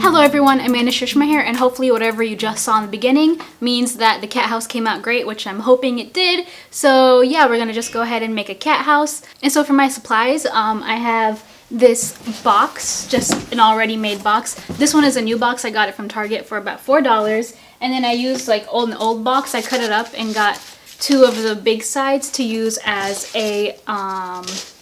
Hello everyone, Amanda Shushma here, and hopefully whatever you just saw in the beginning means that the cat house came out great, which I'm hoping it did. So yeah, we're gonna just go ahead and make a cat house. And so for my supplies, I have this box, just an already made box. This one is a new box. I got it from Target for about $4. And then I used like an old box. I cut it up and got two of the big sides to use as a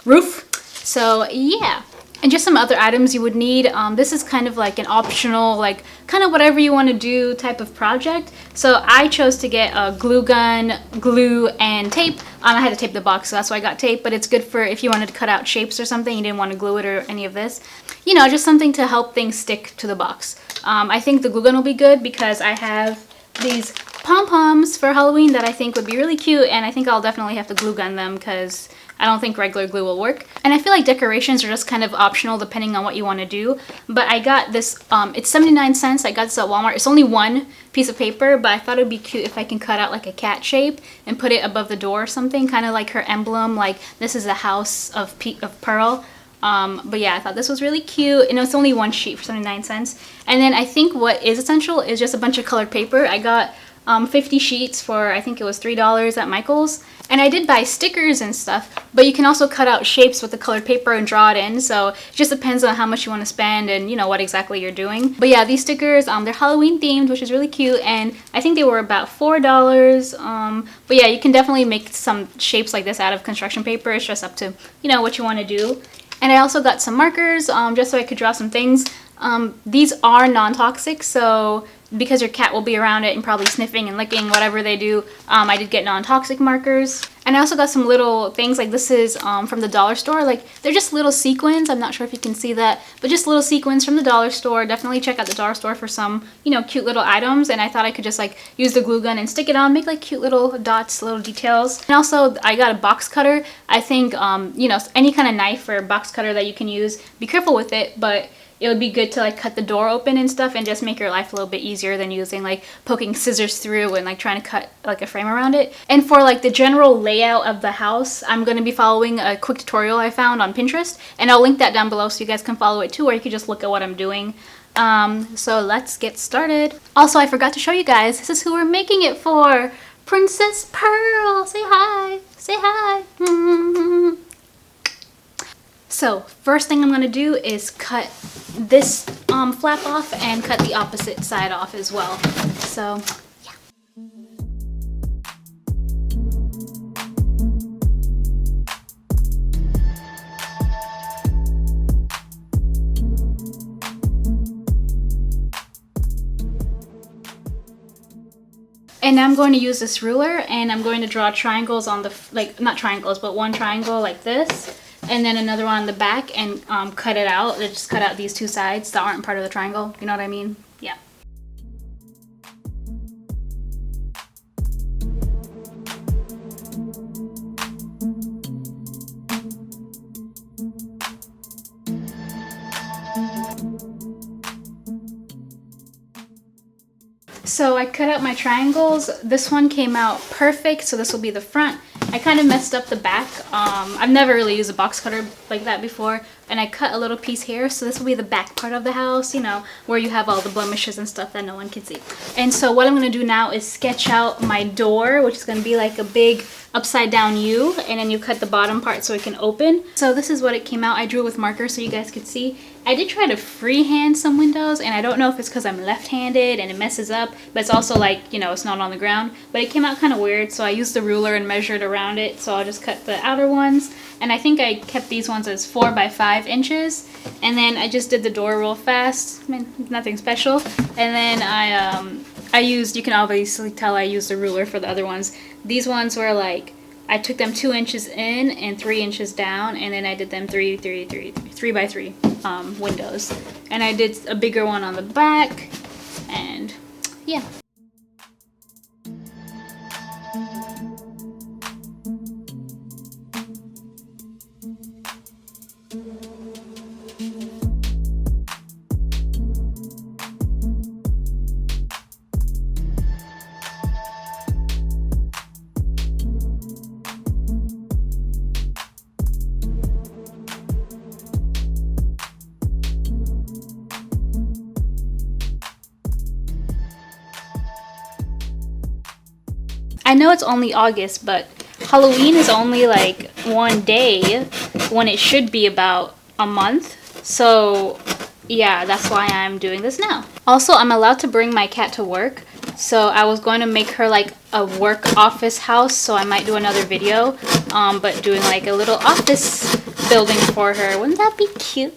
roof. So yeah. And just some other items you would need. This is kind of like an optional, like kind of whatever you want to do type of project. So I chose to get a glue gun, glue, and tape. I had to tape the box, so that's why I got tape, but it's good for if you wanted to cut out shapes or something, you didn't want to glue it or any of this. You know, just something to help things stick to the box. I think the glue gun will be good because I have these pom-poms for Halloween that I think would be really cute, and I think I'll definitely have to glue gun them because I don't think regular glue will work. And I feel like decorations are just kind of optional depending on what you want to do. But I got this, it's 79 cents. I got this at Walmart. It's only one piece of paper, but I thought it would be cute if I can cut out like a cat shape and put it above the door or something, kind of like her emblem, like this is a house of pearl. But yeah, I thought this was really cute, and it's only one sheet for 79 cents. And then I think what is essential is just a bunch of colored paper. I got 50 sheets for, I think it was $3 at Michael's. And I did buy stickers and stuff, but you can also cut out shapes with the colored paper and draw it in. So it just depends on how much you want to spend and, you know, what exactly you're doing. But yeah, these stickers, they're Halloween themed, which is really cute. And I think they were about $4. But yeah, you can definitely make some shapes like this out of construction paper. It's just up to, you know, what you want to do. And I also got some markers, just so I could draw some things. These are non-toxic, so because your cat will be around it and probably sniffing and licking, whatever they do, I did get non-toxic markers. And I also got some little things, like this is from the dollar store. Like, they're just little sequins. I'm not sure if you can see that, but just little sequins from the dollar store. Definitely check out the dollar store for some, you know, cute little items. And I thought I could just like use the glue gun and stick it on, make like cute little dots, little details. And also I got a box cutter. I think, you know, any kind of knife or box cutter that you can use, be careful with it, but it would be good to like cut the door open and stuff and just make your life a little bit easier than using like poking scissors through and like trying to cut like a frame around it. And for like the general layout of the house, I'm going to be following a quick tutorial I found on Pinterest, and I'll link that down below so you guys can follow it too, or you can just look at what I'm doing. So let's get started. Also, I forgot to show you guys, this is who we're making it for. Princess Pearl, say hi, say hi. So first thing I'm going to do is cut this flap off and cut the opposite side off as well. So yeah. And now I'm going to use this ruler, and I'm going to draw triangles on the, like, not triangles, but one triangle like this, and then another one on the back, and cut it out. Just cut out these two sides that aren't part of the triangle. You know what I mean? Yeah. So I cut out my triangles. This one came out perfect, so this will be the front. I kind of messed up the back. I've never really used a box cutter like that before, and I cut a little piece here, so this will be the back part of the house, you know, where you have all the blemishes and stuff that no one can see. And so what I'm going to do now is sketch out my door, which is going to be like a big upside down U, and then you cut the bottom part so it can open. So this is what it came out. I drew with marker so you guys could see. I did try to freehand some windows, and I don't know if it's because I'm left-handed and it messes up, but it's also like, you know, it's not on the ground, but it came out kind of weird, so I used the ruler and measured around it. So I'll just cut the outer ones, and I think I kept these ones as 4 by 5 inches, and then I just did the door real fast. I mean, nothing special. And then I used, you can obviously tell I used the ruler for the other ones. These ones were like, I took them 2 inches in and 3 inches down, and then I did them 3 by 3 windows. and I did a bigger one on the back, and yeah. I know it's only August, but Halloween is only like one day when it should be about a month. So yeah, that's why I'm doing this now. Also, I'm allowed to bring my cat to work. So I was going to make her like a work office house. So I might do another video, but doing like a little office building for her. Wouldn't that be cute?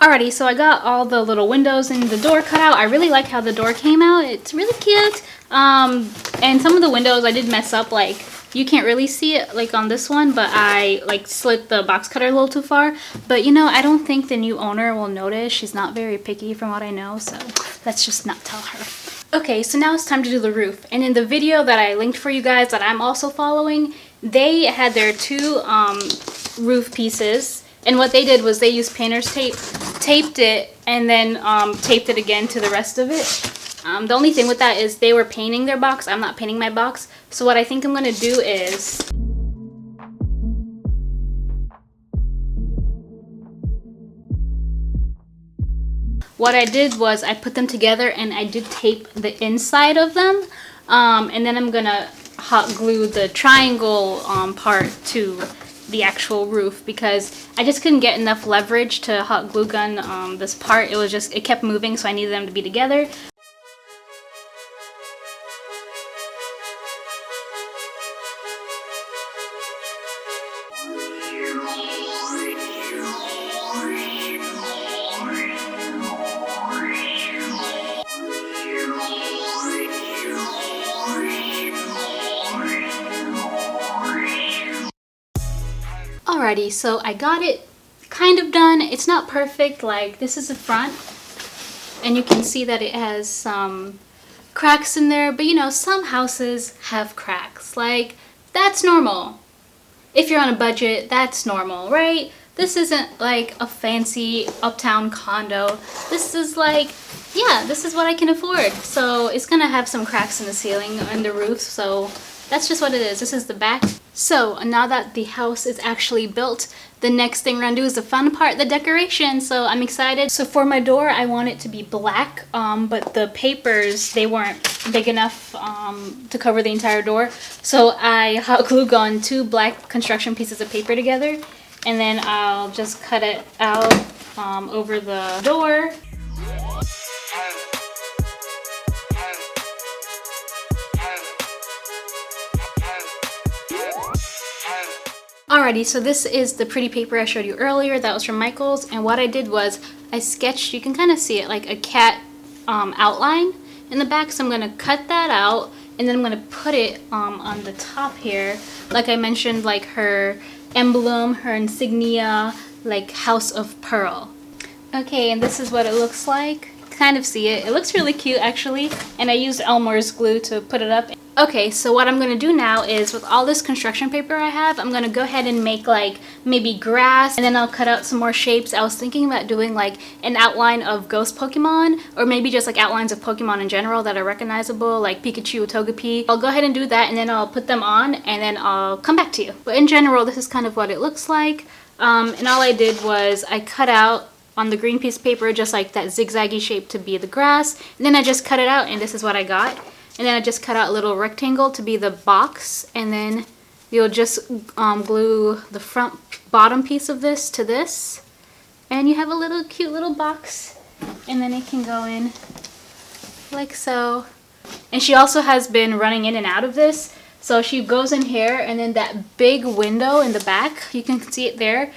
Alrighty, so I got all the little windows and the door cut out. I really like how the door came out. It's really cute. And some of the windows I did mess up, like you can't really see it like on this one, but I like slit the box cutter a little too far. But you know, I don't think the new owner will notice. She's not very picky from what I know, so let's just not tell her. Okay, so now it's time to do the roof. And in the video that I linked for you guys that I'm also following, they had their two roof pieces. And what they did was they used painter's tape, taped it, and then taped it again to the rest of it. The only thing with that is they were painting their box. I'm not painting my box. So what I think I'm going to do is... what I did was I put them together and I did tape the inside of them. And then I'm going to hot glue the triangle part to the actual roof, because I just couldn't get enough leverage to hot glue gun this part. It kept moving, so I needed them to be together. Alrighty, so I got it kind of done. It's not perfect. Like, this is the front, and you can see that it has some cracks in there, but you know, some houses have cracks. Like, that's normal. If you're on a budget, that's normal, right? This isn't like a fancy uptown condo. This is like, yeah, this is what I can afford. So it's gonna have some cracks in the ceiling and the roof, so that's just what it is. This is the back. So now that the house is actually built, the next thing we're gonna do is the fun part, the decoration. So I'm excited. So for my door, I want it to be black, but the papers, they weren't big enough to cover the entire door. So I hot glue gun two black construction pieces of paper together, and then I'll just cut it out over the door. Alrighty, so this is the pretty paper I showed you earlier. That was from Michael's, and what I did was I sketched, you can kind of see it, like a cat outline in the back. So I'm going to cut that out, and then I'm going to put it on the top here, like I mentioned, like her emblem, her insignia, like House of Pearl. Okay, and this is what it looks like. Kind of see it. It looks really cute actually, and I used Elmer's glue to put it up. Okay, so what I'm gonna do now is, with all this construction paper I have, I'm gonna go ahead and make like maybe grass, and then I'll cut out some more shapes. I was thinking about doing like an outline of ghost Pokemon, or maybe just like outlines of Pokemon in general that are recognizable, like Pikachu, Togepi. I'll go ahead and do that, and then I'll put them on, and then I'll come back to you. But in general, this is kind of what it looks like. And all I did was I cut out on the green piece of paper just like that zigzaggy shape to be the grass, and then I just cut it out, and this is what I got. And then I just cut out a little rectangle to be the box, and then you'll just glue the front bottom piece of this to this, and you have a little cute little box, and then it can go in like so. And she also has been running in and out of this, so she goes in here, and then that big window in the back, you can see it there,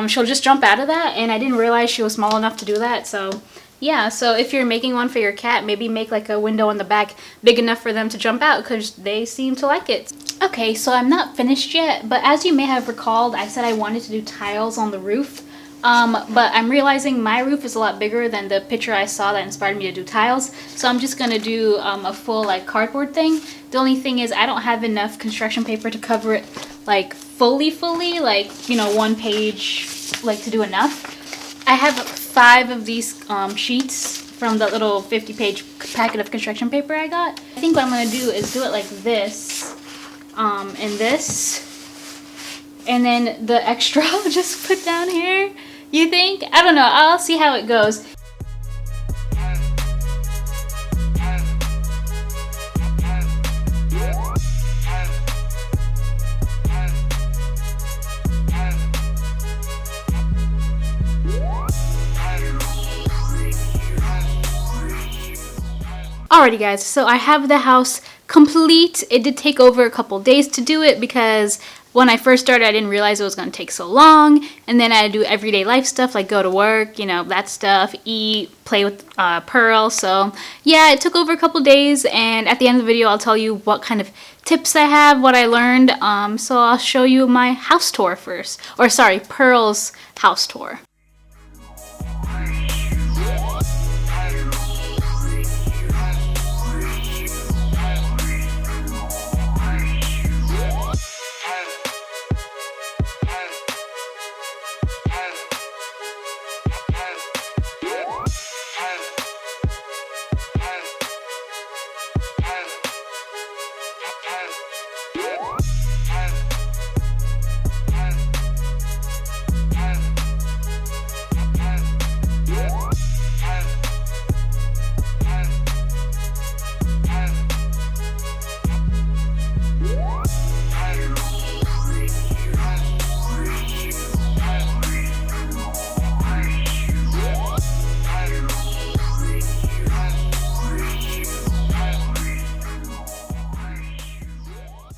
she'll just jump out of that, and I didn't realize she was small enough to do that. So Yeah, so if you're making one for your cat, maybe make like a window on the back big enough for them to jump out because they seem to like it. Okay, so I'm not finished yet, but as you may have recalled, I said I wanted to do tiles on the roof. But I'm realizing my roof is a lot bigger than the picture I saw that inspired me to do tiles. So I'm just gonna do a full like cardboard thing. The only thing is I don't have enough construction paper to cover it like fully, like, you know, 1 page, like to do enough. I have 5 of these sheets from the little 50-page packet of construction paper I got. I think what I'm gonna do is do it like this, and this, and then the extra I'll just put down here. You think? I don't know. I'll see how it goes. Alrighty guys, so I have the house complete. It did take over a couple days to do it because when I first started I didn't realize it was going to take so long, and then I had to do everyday life stuff like go to work, you know, that stuff, eat, play with Pearl. So yeah, it took over a couple days, and at the end of the video I'll tell you what kind of tips I have, what I learned. So I'll show you my house tour first, or sorry, Pearl's house tour.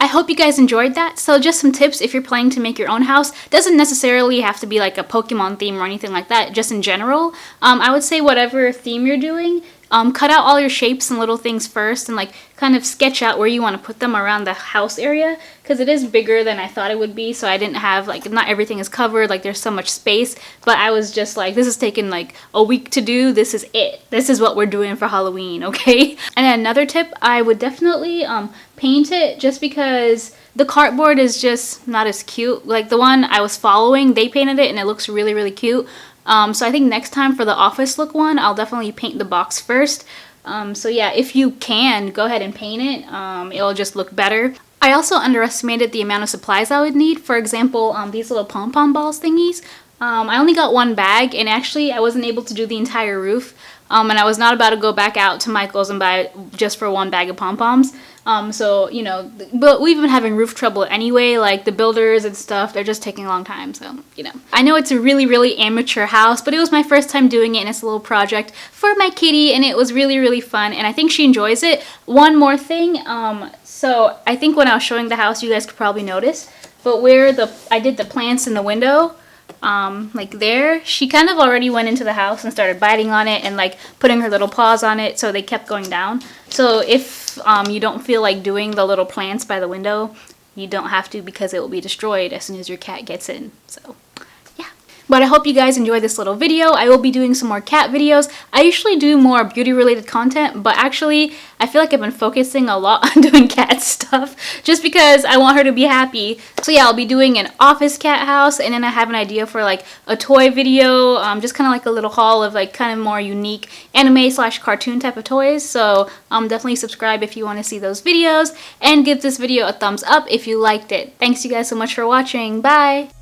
I hope you guys enjoyed that. So just some tips if you're planning to make your own house. Doesn't necessarily have to be like a Pokemon theme or anything like that, just in general. I would say whatever theme you're doing, cut out all your shapes and little things first and like kind of sketch out where you want to put them around the house area, because it is bigger than I thought it would be. So I didn't have like, not everything is covered, like there's so much space, but I was just like, this is taking like a week to do. This is it. This is what we're doing for Halloween, okay? And then another tip, I would definitely paint it, just because the cardboard is just not as cute. Like the one I was following, they painted it and it looks really, really cute. So I think next time for the office look one, I'll definitely paint the box first. So yeah, if you can, go ahead and paint it. It'll just look better. I also underestimated the amount of supplies I would need. For example, these little pom-pom balls thingies. I only got 1 bag, and actually I wasn't able to do the entire roof. And I was not about to go back out to Michael's and buy just for 1 bag of pom-poms. So, you know, but we've been having roof trouble anyway, like the builders and stuff, they're just taking a long time, so, you know. I know it's a really, really amateur house, but it was my first time doing it, and it's a little project for my kitty, and it was really, really fun, and I think she enjoys it. One more thing, so I think when I was showing the house, you guys could probably notice, but where I did the plants in the window, like there, she kind of already went into the house and started biting on it and like putting her little paws on it, so they kept going down. So if you don't feel like doing the little plants by the window, you don't have to, because it will be destroyed as soon as your cat gets in. So yeah, but I hope you guys enjoyed this little video. I will be doing some more cat videos. I usually do more beauty related content, but actually I feel like I've been focusing a lot on doing cat stuff just because I want her to be happy. So yeah, I'll be doing an office cat house, and then I have an idea for like a toy video, just kind of like a little haul of like kind of more unique anime / cartoon type of toys. So definitely subscribe if you want to see those videos, and give this video a thumbs up if you liked it. Thanks you guys so much for watching. Bye!